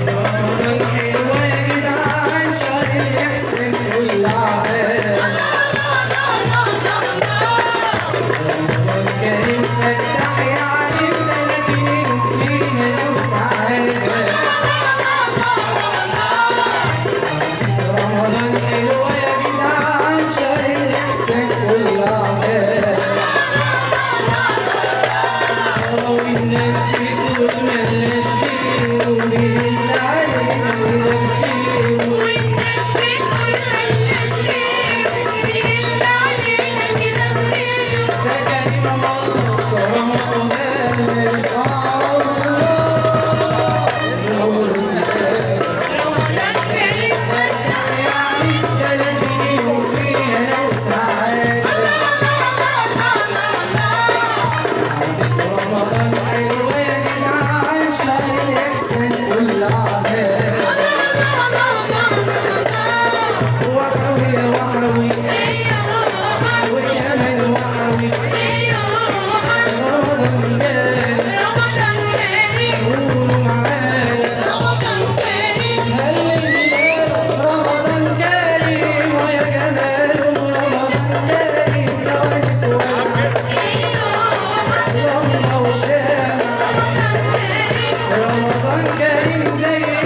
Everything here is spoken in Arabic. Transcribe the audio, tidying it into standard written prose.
رمضان حلوة يا جدعان، شهر الإحسان كل عام. رمضان كريم فتح يا عليم، 30 يوم فيه هنا وسعادة. رمضان حلوة يا جدعان، شهر الإحسان كل عام. والناس بتقول ملناش غيره، بيهل علينا كده بخيره. والناس بتقول ملناش غيره، بيهل علينا كده بخيره. ده كريم الله كرمه وهاب ما شاء الله، نور الستات. رمضان كريم فتح يا عليم 30 يوم فيه هنا وسعادة. رمضان حلوة يا جدعان، شهر الإحسان كل عام. وحوي يا وحوي وكمان وحوي، رمضان جانا قولوا معانا هللنا. رمضان كريم ويا جماله، رمضان كريم فوانيس ولعة لمبة وشامع. رمضان كريم زي